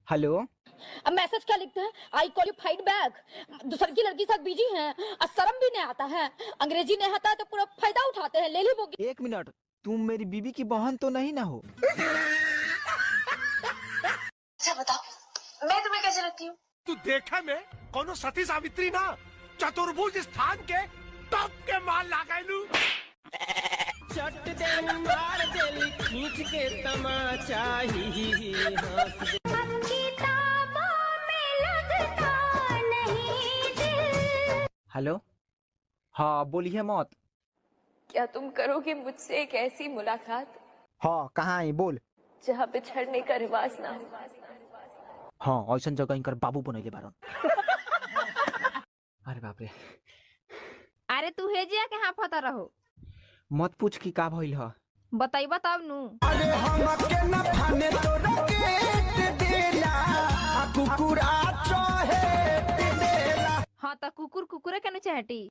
Hello. अब message क्या लिखते हैं? I call you fight back. दूसरी की लड़की के साथ बिजी हैं और शर्म भी नहीं आता है, अंग्रेजी नहीं आता है तो पूरा फायदा उठाते हैं। ले ली वो। एक मिनट, तुम मेरी बीबी की बहन तो नहीं ना हो? अच्छा बताओ, मैं तुम्हें कैसे लगती हूँ? तू देखा में कोनो सती सावित्री ना, चतुर्भुज स्थान के टॉप के माल लगाइलू। चट दे मार दे खींच के तमाचा ही हंस दे। हेलो। हाँ बोलिए मत। क्या तुम करोगे मुझसे एक ऐसी मुलाकात हाँ कहाँ है बोल। जहाँ पे छड़ने का रिवाज ना हो? हाँ ऐसा जगह इनकर बाबू बनैले बारन। अरे बाप रे। अरे तू हेजिया के हाँ पता रहो। मत पूछ की का भइल ह। बताइबा तब नु। अरे हमके न फाने तो रकेट देला कुकुरा चोहे देला। हाँ तो कुकुर कुकुरे के न चाहती।